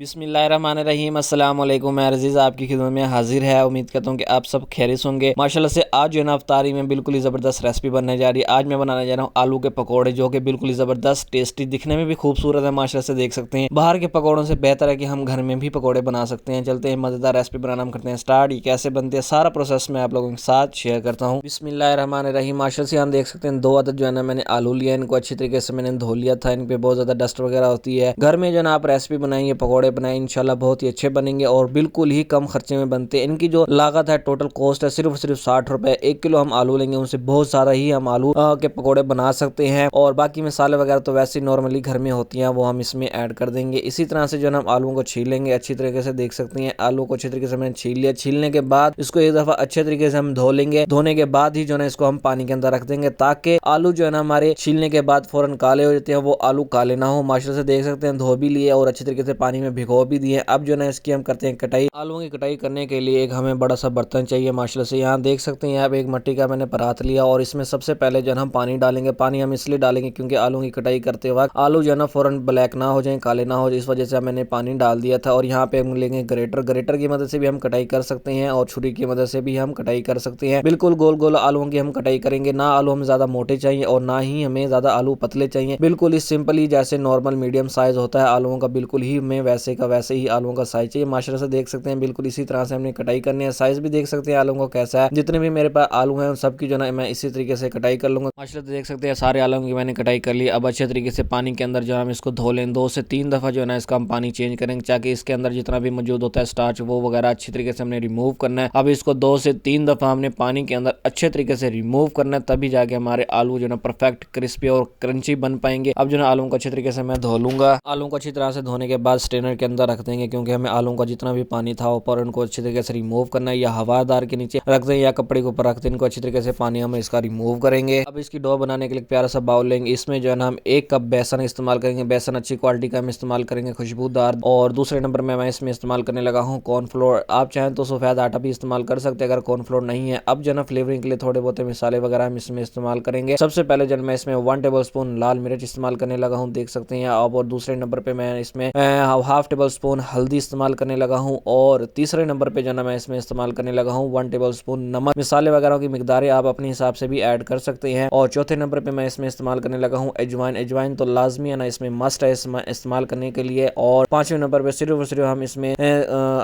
बिस्मिल्लाहिर्रहमानिर्रहीम अस्सलाम वालेकुम। मैं अज़ीज़ आपकी खिदमत में हाजिर है। उम्मीद करता हूँ कि आप सब खैरियत होंगे। माशाल्लाह से आज जो है ना इफ्तारी में बिल्कुल ही ज़बरदस्त रेसिपी बनने जा रही है। आज मैं बनाने जा रहा हूँ आलू के पकौड़े, जो कि बिल्कुल ही ज़बरदस्त टेस्टी, दिखने में भी खूबसूरत है। माशाल्लाह से देख सकते हैं, बाहर के पकौड़ों से बेहतर है कि हम घर में भी पकौड़े बना सकते हैं। चलते हैं मज़ेदार रेसिपी बनाना हम करते हैं स्टार्ट। ये कैसे बनते हैं सारा प्रोसेस मैं आप लोगों के साथ शेयर करता हूँ। बिस्मिल्लाहिर्रहमानिर्रहीम। माशाल्लाह से हम देख सकते हैं 2 अदद जो है ना मैंने आलू लिया, इनको अच्छी तरीके से मैंने धो लिया था। इन पे बहुत ज़्यादा डस्ट वगैरह होती है। घर में जो है ना आप रेसिपी बनाएंगे, पकौड़े बनाएंगे, इंशाल्लाह बहुत ही अच्छे बनेंगे और बिल्कुल ही कम खर्चे में बनते हैं। इनकी जो लागत है, टोटल कॉस्ट है सिर्फ 60 रुपए। 1 किलो हम आलू लेंगे, उनसे बहुत सारा ही हम आलू के पकौड़े बना सकते हैं। और बाकी मसाले वगैरह तो वैसे नॉर्मली घर में होती हैं, वो हम इसमें ऐड कर देंगे। इसी तरह से जो है ना हम आलू को छीलेंगे अच्छी तरीके से। देख सकते हैं आलू को अच्छी तरीके से मैंने छील लिया। छीलने के बाद इसको एक दफा अच्छे तरीके से हम धो लेंगे। धोने के बाद ही जो है इसको हम पानी के अंदर रख देंगे, ताकि आलू जो है ना हमारे छीलने के बाद फौरन काले हो जाते हैं, वो आलू काले ना हो। माशाल्लाह से देख सकते हैं धो भी लिए और अच्छी तरीके से पानी में भिगो भी दिए। अब जो है इसकी हम करते हैं कटाई। आलूओं की कटाई करने के लिए एक हमें बड़ा सा बर्तन चाहिए। माशाल्लाह से यहाँ देख सकते हैं, यहाँ पे एक मिट्टी का मैंने परात लिया और इसमें सबसे पहले जो है हम पानी डालेंगे। पानी हम इसलिए डालेंगे क्योंकि आलू की कटाई करते वक्त आलू जो है ना फौरन ब्लैक ना हो जाए, काले ना हो जाए, इस वजह से मैंने पानी डाल दिया था। और यहाँ पे हम लेंगे ग्रेटर। ग्रेटर की मदद से भी हम कटाई कर सकते हैं और छुरी की मदद से भी हम कटाई कर सकते हैं। बिल्कुल गोल गोल आलूओं की हम कटाई करेंगे। ना आलू हमें ज्यादा मोटे चाहिए और ना ही हमें ज्यादा आलू पतले चाहिए। बिल्कुल ही सिंपली जैसे नॉर्मल मीडियम साइज होता है आलूओं का, बिल्कुल ही हमें वैसे का वैसे ही आलूओं का साइज चाहिए। माशाल्लाह से देख सकते हैं बिल्कुल इसी तरह से हमने कटाई करनी है। साइज भी देख सकते हैं आलू को कैसा है। जितने भी मेरे पास आलू हैं उन सबकी जो ना मैं इसी तरीके से कटाई कर लूंगा। माशाल्लाह से देख सकते हैं सारे आलू की मैंने कटाई कर ली। अब अच्छे तरीके से पानी के अंदर जो हम इसको धो लें। 2 से 3 दफा जो है ना इसका हम पानी चेंज करेंगे, ताकि इसके अंदर जितना भी मौजूद होता है स्टार्च वो वगैरह अच्छी तरीके से हमने रिमूव करना है। अब इसको 2 से 3 दफा हमने पानी के अंदर अच्छे तरीके से रिमूव करना है, तभी जाके हमारे आलू जो है परफेक्ट क्रिस्पी और क्रंची बन पाएंगे। अब जो है आलू को अच्छे तरीके से मैं धो लूंगा। आलू को अच्छी तरह से धोने के बाद स्ट्रेनर के अंदर रख देंगे, क्योंकि हमें आलू का जितना भी पानी था ऊपर उनको अच्छी तरीके से रिमूव करना है। या हवादार के नीचे रख दें या कपड़े के ऊपर रख दें, इनको अच्छी तरीके से पानी हम इसका रिमूव करेंगे। अब इसकी डो बनाने के लिए प्यारा सा बाउल लेंगे। इसमें जो है ना हम 1 कप बेसन इस्तेमाल करेंगे। बेसन अच्छी क्वालिटी का हम इस्तेमाल करेंगे, खुशबूदार। और दूसरे नंबर में मैं इसमें इस्तेमाल करने लगा हूँ कॉर्नफ्लोर। आप चाहें तो सफेद आटा भी इस्तेमाल कर सकते हैं अगर कॉर्नफ्लोर नहीं है। अब जो है ना फ्लेवरिंग के लिए थोड़े बहुत मसाले वगैरह हम इसमें इस्तेमाल करेंगे। सबसे पहले जो मैं इसमें 1 टेबल स्पून लाल मिर्च इस्तेमाल करने लगा हूँ, देख सकते हैं आप। और दूसरे नंबर पे मैं इसमें 1/2 टेबल स्पून हल्दी इस्तेमाल करने लगा हूँ। और तीसरे नंबर पे जो है मैं इसमें इस्तेमाल करने लगा हूँ 1 टेबल स्पून नमक। मसाले वगैरह की मिकदारें आप अपने हिसाब से भी ऐड कर सकते हैं। और चौथे नंबर पे मैं इसमें इस्तेमाल करने लगा हूँ अजवाइन। अजवाइन तो लाजमी है ना, इसमें मस्ट है इस्तेमाल करने के लिए। और 5वें नंबर पे सिर्फ और सिर्फ हम इसमें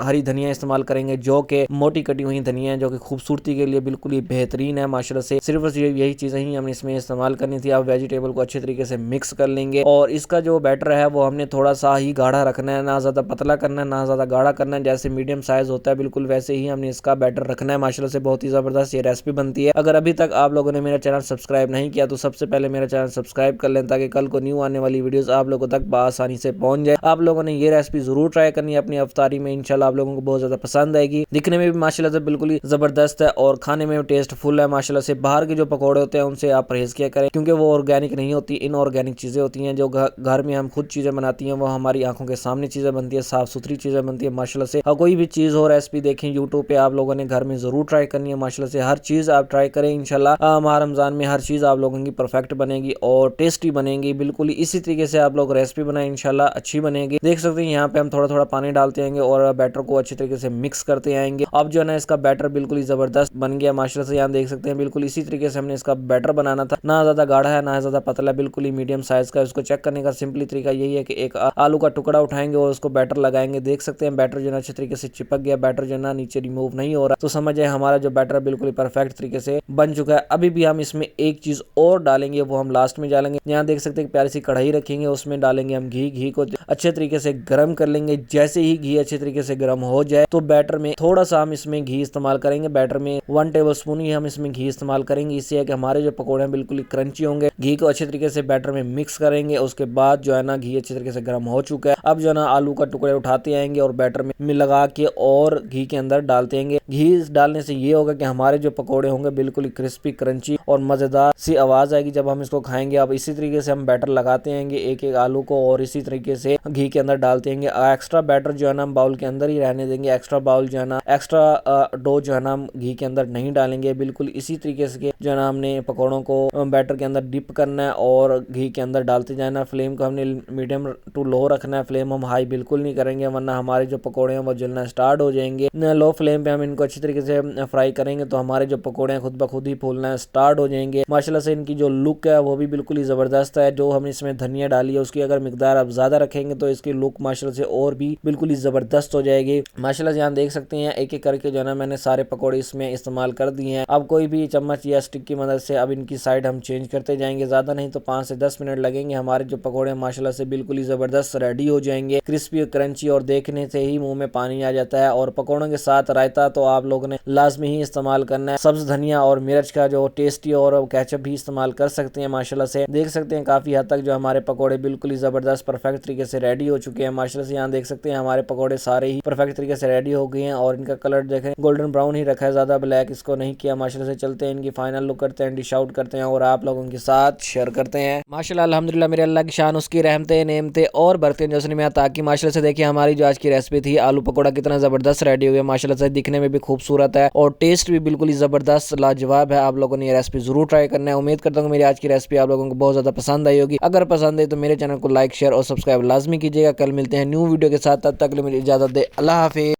हरी धनिया इस्तेमाल करेंगे, जो कि मोटी कटी हुई धनिया है, जो कि खूबसूरती के लिए बिल्कुल ही बेहतरीन है। माशाल्लाह से सिर्फ और सिर्फ यही चीजें ही हमने इसमें इस्तेमाल करनी थी। अब वेजिटेबल को अच्छे तरीके से मिक्स कर लेंगे और इसका जो बैटर है वो हमने थोड़ा सा ही गाढ़ा रखना है, ना ज्यादा पतला करना है ना ज्यादा गाढ़ा करना है। जैसे मीडियम साइज होता है बिल्कुल वैसे ही हमने इसका बैटर रखना है। माशाल्लाह से बहुत ही जबरदस्त ये रेसिपी बनती है। अगर अभी तक आप लोगों ने मेरा चैनल सब्सक्राइब नहीं किया तो सबसे पहले मेरा चैनल सब्सक्राइब कर लें, ताकि कल को न्यू आने वाली वीडियोस आप लोगों तक आसानी से पहुंच जाए। आप लोगों ने ये रेसिपी जरूर ट्राई करनी है अपनी अफ्तारी में, इंशाल्लाह आप लोगों को बहुत ज्यादा पसंद आएगी। दिखने में भी माशाल्लाह से बिल्कुल ही जबरदस्त है और खाने में टेस्ट फुल है। माशाल्लाह से बाहर के जो पकौड़े होते हैं उनसे आप परहेज किया करें, क्योंकि वो ऑर्गेनिक नहीं होती, इनऑर्गेनिक चीजें होती हैं। जो घर में हम खुद चीजें बनाती हैं वो हमारी आंखों के सामने चीजें बनती है, साफ सुथरी चीजें बनती है। माशाल्लाह से कोई भी चीज हो रेसिपी देखें यूट्यूब पे, आप लोगों ने घर में जरूर ट्राई करनी है। माशाल्लाह से हर चीज आप ट्राई करें, इंशाल्लाह माह रमजान में हर चीज आप लोगों की परफेक्ट बनेगी और टेस्टी बनेगी। बिल्कुल इसी तरीके से आप लोग रेसिपी बनाए, इंशाल्लाह अच्छी बनेगी। देख सकते हैं यहाँ पे हम थोड़ा थोड़ा पानी डालते आएंगे और बैटर को अच्छी तरीके से मिक्स करते आएंगे। अब जो है ना इसका बैटर बिल्कुल ही जबरदस्त बन गया। माशाल्लाह से यहाँ देख सकते हैं बिल्कुल इसी तरीके से हमने इसका बैटर बनाना था, ना ज्यादा गाढ़ा है ना ज्यादा पतला, बिल्कुल ही मीडियम साइज का। इसको चेक करने का सिंपली तरीका यही है कि एक आलू का टुकड़ा उठाएंगे और उसको बैटर लगाएंगे। देख सकते हैं बैटर जो है अच्छे तरीके से चिपक गया, बैटर जो है नीचे रिमूव नहीं हो रहा, तो समझ जाए हमारा जो बैटर बिल्कुल परफेक्ट तरीके से बन चुका है। अभी भी हम इसमें एक चीज और डालेंगे, वो हम लास्ट में डालेंगे। यहाँ देख सकते हैं प्यारी सी कढ़ाई रखेंगे, उसमें डालेंगे हम घी। घी को अच्छे तरीके से गर्म कर लेंगे। जैसे ही घी अच्छे तरीके से गर्म हो जाए तो बैटर में थोड़ा सा हम इसमें घी इस्तेमाल करेंगे। बैटर में 1 टेबल स्पून ही हम इसमें घी इस्तेमाल करेंगे। इससे है कि हमारे जो पकौड़े हैं बिल्कुल ही क्रंची होंगे। घी को अच्छे तरीके से बैटर में मिक्स करेंगे। उसके बाद जो है ना घी अच्छे तरीके से गर्म हो चुका है। अब जो है ना आलू का टुकड़े उठाते आएंगे और बैटर में लगा के और घी के अंदर डालते आएंगे। घी डालने से ये होगा कि हमारे जो पकौड़े होंगे बिल्कुल ही क्रिस्पी क्रंची और मजेदार सी आवाज आएगी जब हम इसको खाएंगे। अब इसी तरीके से हम बैटर लगाते आएंगे एक एक आलू को और इसी तरीके से घी के अंदर डालते आएंगे। एक्स्ट्रा बैटर जो है ना हम बाउल के अंदर ही रहने देंगे। एक्स्ट्रा बाउल जो है ना एक्स्ट्रा डो जो है ना हम घी के अंदर नहीं डालेंगे। बिल्कुल इसी तरीके से जो है ना हमने पकौड़ों को बैटर के अंदर डिप करना है और घी के अंदर डालते जाना। फ्लेम को हमने मीडियम टू लो रखना है, फ्लेम हम हाई फ्राई बिल्कुल नहीं करेंगे, वरना हमारे जो पकौड़े हैं वो जलना स्टार्ट हो जाएंगे। लो फ्लेम पे हम इनको अच्छी तरीके से फ्राई करेंगे तो हमारे जो पकौड़े हैं खुद ब खुद ही फूलना स्टार्ट हो जाएंगे। माशाल्लाह से इनकी जो लुक है वो भी बिल्कुल ही ज़बरदस्त है। जो हम इसमें धनिया डाली है उसकी अगर मिकदार आप ज़्यादा रखेंगे तो इसकी लुक माशाल्लाह से और भी बिल्कुल ही ज़बरदस्त हो जाएगी। माशाल्लाह से आप देख सकते हैं एक एक करके जो है ना मैंने सारे पकौड़े इसमें इस्तेमाल कर दिए हैं। अब कोई भी चम्मच या स्टिक की मदद से अब इनकी साइड हम चेंज करते जाएंगे, ज़्यादा नहीं तो 5 से 10 मिनट लगेंगे। हमारे जो पकौड़े माशाल्लाह से बिल्कुल ही ज़बरदस्त रेडी हो जाएंगे, क्रिस्पी और क्रंची, और देखने से ही मुंह में पानी आ जाता है। और पकौड़ों के साथ रायता तो आप लोगों ने लाजमी ही इस्तेमाल करना है। सब्ज धनिया और मिर्च का जो टेस्टी और केचप भी इस्तेमाल कर सकते हैं। माशाल्लाह से देख सकते हैं काफी हद तक जो हमारे पकौड़े बिल्कुल ही जबरदस्त परफेक्ट तरीके से रेडी हो चुके हैं। माशाल्लाह से यहाँ देख सकते हैं हमारे पकौड़े सारे ही परफेक्ट तरीके से रेडी हो गए हैं और इनका कलर देखें गोल्डन ब्राउन ही रखा है, ज्यादा ब्लैक इसको नहीं किया। माशाल्लाह से चलते हैं इनकी फाइनल लुक करते हैं, डिश आउट करते हैं और आप लोगों के साथ शेयर करते हैं। माशाल्लाह अल्हम्दुलिल्लाह मेरे अल्लाह की शान, उसकी रहमतें नेमतें और बरकतें जो उसने में अता की। माशाल्लाह से देखिए हमारी जो आज की रेसिपी थी आलू पकौड़ा कितना जबरदस्त रेडी हो गया। माशाल्लाह से दिखने में भी खूबसूरत है और टेस्ट भी बिल्कुल ही जबरदस्त लाजवाब है। आप लोगों ने ये रेसिपी जरूर ट्राई करना है। उम्मीद करता हूँ मेरी आज की रेसिपी आप लोगों को बहुत ज्यादा पसंद आई होगी। अगर पसंद है तो मेरे चैनल को लाइक शेयर और सब्सक्राइब लाजमी कीजिएगा। कल मिलते हैं न्यू वीडियो के साथ, तब तक के लिए मेरी इजाजत दे। अल्लाह हाफिज़।